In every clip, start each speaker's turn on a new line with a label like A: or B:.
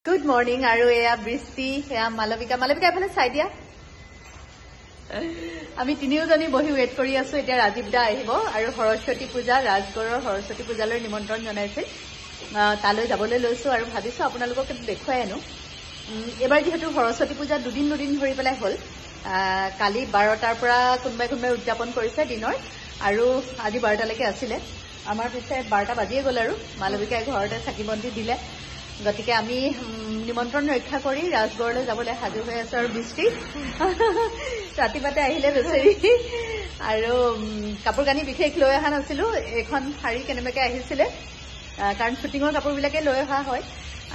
A: Good morning, আৰু এয়া বৃষ্টি, এয়া মালবিকা এফালে চাই দিয়া। আমি তিনিওজনী বহি ৱেইট কৰি আছো। এতিয়া ৰাজীৱ দা আহিব আৰু সৰস্বতী পূজা, ৰাজগড়ৰ সৰস্বতী পূজালৈ নিমন্ত্ৰণ জনাইছিল। তালৈ যাবলৈ লৈছো আৰু ভাবিছো আপোনালোকক দেখুৱাই আনো। এবাৰ যিহেতু সৰস্বতী পূজা দুদিন ধৰি পেলাই হ'ল, কালি 12টাৰ পৰা কোনোবাই উদযাপন কৰিছে দিনৰ, আৰু আজি 12টালৈকে আছিলে। আমাৰ পিছে 12টা বাজিয়ে গ'ল আৰু মালবিকাই ঘৰতে চাকি বন্তি দিলে। গতিকে আমি নিমন্ত্ৰণ ৰক্ষা কৰি ৰাজগড়লৈ যাবলৈ সাজু হৈ আছো। আৰু বৃষ্টি ৰাতিপুৱাতে আহিলে বেচেৰি, আৰু কাপোৰ কানি বিশেষ লৈ অহা নাছিলো। এখন শাৰী কেনেবাকৈ আহিছিলে, কাৰণ শ্বুটিঙৰ কাপোৰবিলাকে লৈ অহা হয়,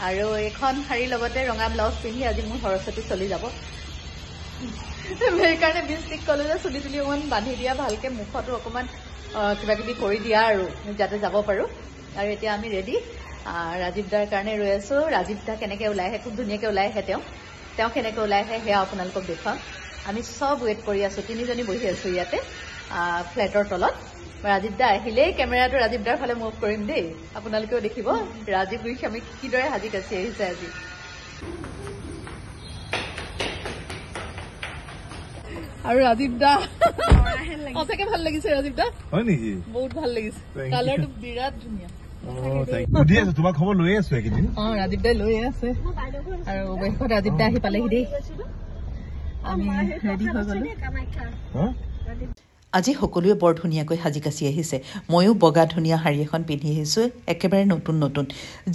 A: আৰু এখন শাৰীৰ লগতে ৰঙা ব্লাউজ পিন্ধি আজি মোৰ সৰস্বতী চলি যাব। সেইকাৰণে বৃষ্টিক ক'লো যে চুলি তুলি অকণমান বান্ধি দিয়া, ভালকৈ মুখতো অকণমান কিবা কিবি কৰি দিয়া আৰু যাতে যাব পাৰো। আৰু এতিয়া আমি ৰেডি। ৰাজীৱ দাৰ কাৰণে ৰৈ আছো। ৰাজীৱ দা কেনেকৈ ওলাই আহে, খুব ধুনীয়াকৈ ওলাই আহে। তেওঁ কেনেকৈ ওলাই আহে সেয়া আপোনালোকক দেখুৱাম। আমি চব ৱেইট কৰি আছো, তিনিজনী বহি আছো ইয়াতে ফ্লেটৰ তলত। ৰাজীৱ দা আহিলেই কেমেৰাটো ৰাজীৱ দাৰ ফালে মুভ কৰিম দেই, আপোনালোকেও দেখিব ৰাজীৱ আমি কিদৰে সাজি কাচি আহিছে আজি। আৰু ৰাজীৱ দা সঁচাকে ভাল লাগিছে। ৰাজীৱ দা হয় নেকি? বহুত ভাল লাগিছে, কালাৰটো বিৰাট ধুনীয়া। তোমাক খবৰ লৈ আছো এইকেইদিন। ৰাজীৱ দাই লৈ আছে, আৰু অৱশেষত ৰাজীৱ দা আহি পালেহি দেই। আমি ৰেডি হৈ গলো।
B: আজি সকলোৱে বৰ ধুনীয়াকৈ সাজি কাচি আহিছে। ময়ো বগা ধুনীয়া শাৰী এখন পিন্ধি আহিছোঁ, একেবাৰে নতুন।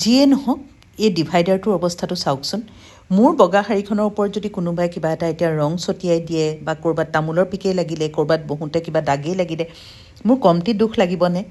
B: যিয়ে নহওক, এই ডিভাইডাৰটোৰ অৱস্থাটো চাওকচোন। মোৰ বগা শাৰীখনৰ ওপৰত যদি কোনোবাই কিবা এটা এতিয়া ৰং ছটিয়াই দিয়ে, বা ক'ৰবাত তামোলৰ পিকেই লাগিলে, ক'ৰবাত বহোঁতে কিবা দাগেই লাগিলে, মোৰ কমটি দুখ লাগিবনে?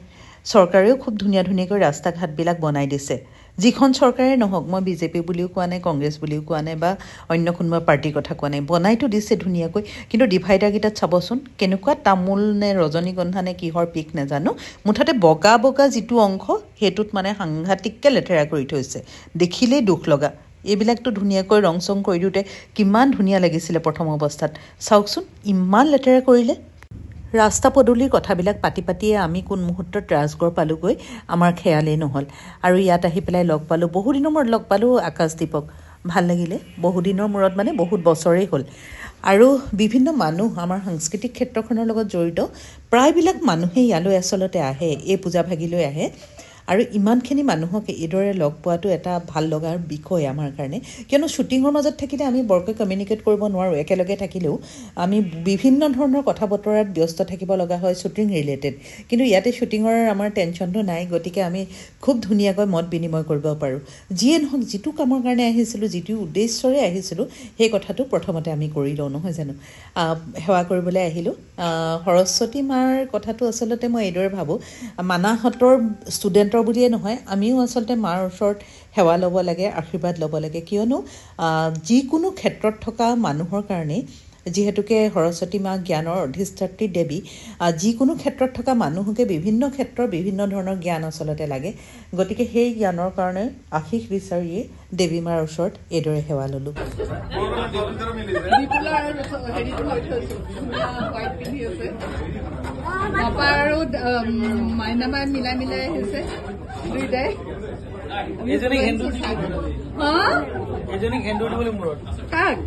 B: চৰকাৰেও খুব ধুনীয়াকৈ ৰাস্তা ঘাটবিলাক বনাই দিছে। যিখন চৰকাৰে নহওক, মই বিজেপি বুলিও কোৱা নাই, কংগ্ৰেছ বুলিও কোৱা নাই, বা অন্য কোনোবা পাৰ্টিৰ কথা কোৱা নাই, বনাইতো দিছে ধুনীয়াকৈ। কিন্তু ডিভাইডাৰকেইটাত চাবচোন, কেনেকুৱা তামোল নে ৰজনীগন্ধা নে কিহৰ পিক নাজানো, মুঠতে বগা যিটো অংশ সেইটোত মানে সাংঘাতিককৈ লেতেৰা কৰি থৈছে, দেখিলেই দুখ লগা। এইবিলাকতো ধুনীয়াকৈ ৰং চং কৰি দিওঁতে কিমান ধুনীয়া লাগিছিলে প্ৰথম অৱস্থাত, চাওকচোন ইমান লেতেৰা কৰিলে। ৰাস্তা পদূলিৰ কথাবিলাক পাতিয়ে আমি কোন মুহূৰ্তত ৰাজগড় পালোগৈ, আমাৰ খেয়ালেই নহ'ল। আৰু ইয়াত আহি পেলাই লগ পালোঁ, বহুদিনৰ মূৰত লগ পালোঁ আকাশদ্বীপক। ভাল লাগিলে, বহুদিনৰ মূৰত মানে বহুত বছৰেই হ'ল। আৰু বিভিন্ন মানুহ আমাৰ সাংস্কৃতিক ক্ষেত্ৰখনৰ লগত জড়িত প্ৰায়বিলাক মানুহেই ইয়ালৈ আচলতে আহে, এই পূজা ভাগিলৈ আহে। আৰু ইমানখিনি মানুহক এইদৰে লগ পোৱাটো এটা ভাল লগাৰ বিষয় আমাৰ কাৰণে, কিয়নো শ্বুটিঙৰ মাজত থাকিলে আমি বৰকৈ কমিউনিকেট কৰিব নোৱাৰোঁ। একেলগে থাকিলেও আমি বিভিন্ন ধৰণৰ কথা বতৰাত ব্যস্ত থাকিব লগা হয় শ্বুটিং ৰিলেটেড, কিন্তু ইয়াতে শ্বুটিঙৰ আমাৰ টেনশ্যনটো নাই। গতিকে আমি খুব ধুনীয়াকৈ মত বিনিময় কৰিব পাৰোঁ। যিয়ে নহওক, যিটো কামৰ কাৰণে আহিছিলোঁ, যিটো উদ্দেশ্যৰে আহিছিলোঁ, সেই কথাটো প্ৰথমতে আমি কৰি লওঁ, নহয় জানো? সেৱা কৰিবলৈ আহিলোঁ। সৰস্বতী মাৰ কথাটো আচলতে মই এইদৰে ভাবোঁ, মানাহঁতৰ ষ্টুডেণ্টৰ বুলিয়ে নহয়, আমিও আচলতে মাৰ ওচৰত সেৱা ল'ব লাগে, আশীৰ্বাদ ল'ব লাগে। কিয়নো যিকোনো ক্ষেত্ৰত থকা মানুহৰ কাৰণে, যিহেতুকে সৰস্বতী মা জ্ঞানৰ অধিষ্ঠাত্ৰী দেৱী, যিকোনো ক্ষেত্ৰত থকা মানুহকে বিভিন্ন ক্ষেত্ৰৰ বিভিন্ন ধৰণৰ জ্ঞান আচলতে লাগে। গতিকে সেই জ্ঞানৰ কাৰণে আশীষ বিচাৰিয়ে দেৱী মাৰ ওচৰত এইদৰে সেৱা ল'লোঁ।
A: আৰু মাইনাবাই মিলাই আহিছে দুইটাই। কাক?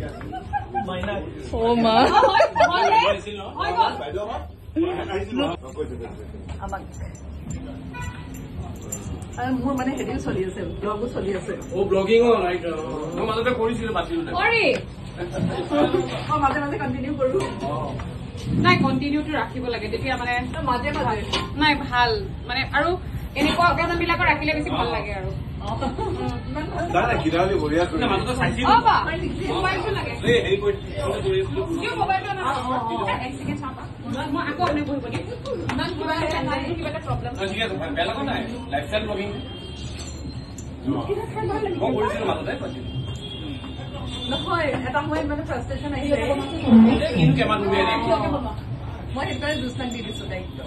A: মোৰ মানে হেৰিও চলি আছে, ব্লগো চলি আছে। মাজে কণ্টিনিউ কৰো।
C: নাই, কণ্টিনিউটো ৰাখিব লাগে, তেতিয়া মানে
A: মাজে
C: নাই ভাল মানে, আৰু এনেকুৱা অকেজন বিলাকৰ ৰাখিলে বেছি ভাল লাগে। আৰু মই আকৌ আপুনি বহিব দিম, কিবা এটা প্ৰব্লেম
A: নহয়। এটা সময়ত মানে ফ্ৰাষ্ট্ৰেশ্যন আহিলে, মই সেইকাৰণে দুষ্টাক দি দিছো দায়িত্ব।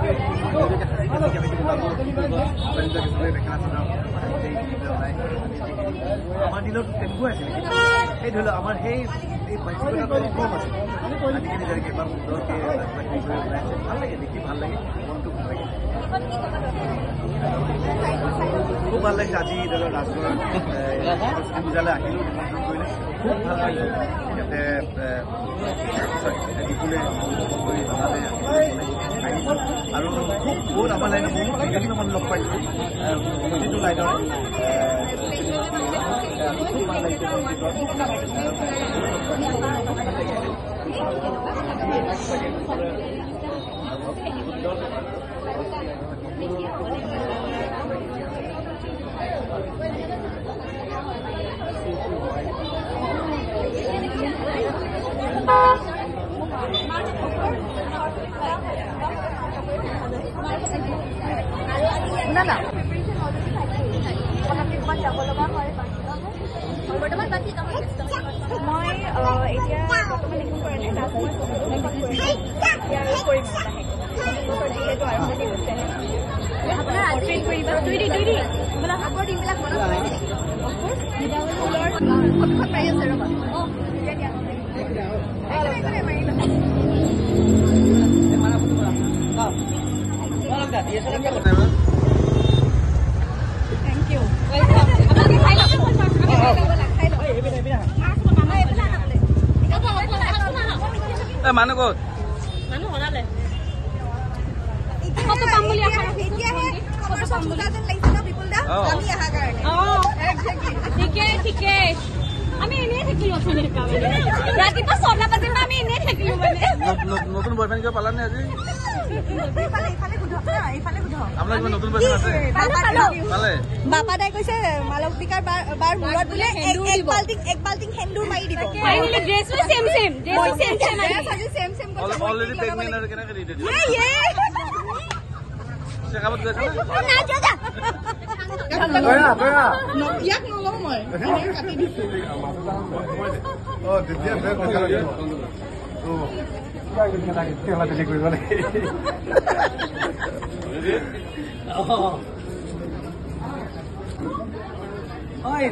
D: Thank you. আমাৰ দিনত তেনেকুৱা আছিল সেই ধৰি লওক আমাৰ সেই মানসিকতাটো কম আছে আজিকালি যেনেকৈ ইমান সুন্দৰকৈ ভাল লাগে দেখি ভাল লাগে মনটো ভাল লাগে খুব ভাল লাগিছে আজি ধৰি লওক ৰাজগড় সৰস্বতী পূজালৈ আহিলোঁ নিমন্ত্ৰণ কৰিলে খুব ভাল লাগিছে ইয়াতে দীপুলে কৰি জনালে আহিছোঁ আৰু খুব বহুত আমাৰ লাইনত বহুত বিভিন্ন মানুহ লগ পাইছোঁ প্ৰতিটো লাইনৰ খুব ভাল লাগিছে
E: বৰ্তমান বাকী মই এতিয়া বৰ্তমান একো কৰা নাই কৰিম যিহেতু আৰম্ভণি হৈছে আপোনাৰ ট্ৰেইন কৰিবা আপোনাৰ হাতৰ দিনবিলাক মনত পৰে অভিষেক মাৰি আছে ৰ'বা থেংক ইউ
F: মানুহ ক'ত
E: মানুহ হৰালে ঠিকে আমি এনেই থাকিলো ৰাতিপুৱা 6টা বজাৰ পৰা আমি এনেই থাকিলো মানে
F: নতুন বয়ফ্ৰেণ্ড কিবা পালানে আজি আপোনাৰ কিবা নতুন বয়ফ্ৰেণ্ড আছে পালে
E: বাপা দাই কৈছে মালবিকাৰ বাৰ মূৰত বোলে এক বাল্টিং সেন্দুৰ মাৰি দিব
F: অলৰেডি প্ৰেগনেণ্ট আৰু কেনেকৈ দি দিয়ে চেকআপত গৈছে
A: ইয়াক নলওঁ মই কাটি দিছো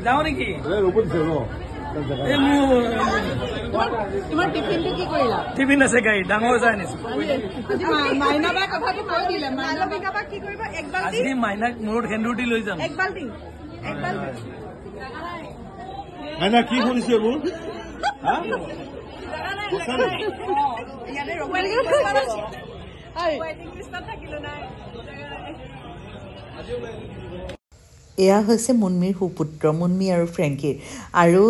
F: যাওঁ নেকি
A: তোমাৰ টিফিনটো কি কৰিলা
F: টিফিন আছে গাড়ী ডাঙৰ যায় আনিছো
A: মাইনা বাই কথাটো কৈ দিলে
E: মালবিকা বা কি কৰিব এক বাল্টিং
F: আজি মাইনাক মূৰত সেন্দুৰ দি লৈ যাম
E: এক বাল্টিং
D: মাইনা কি শুনিছো এইবোৰ
B: এয়া হৈছে মুনমীৰ সুপুত্ৰ মুনমী আৰু ফ্ৰেংকিৰ আৰু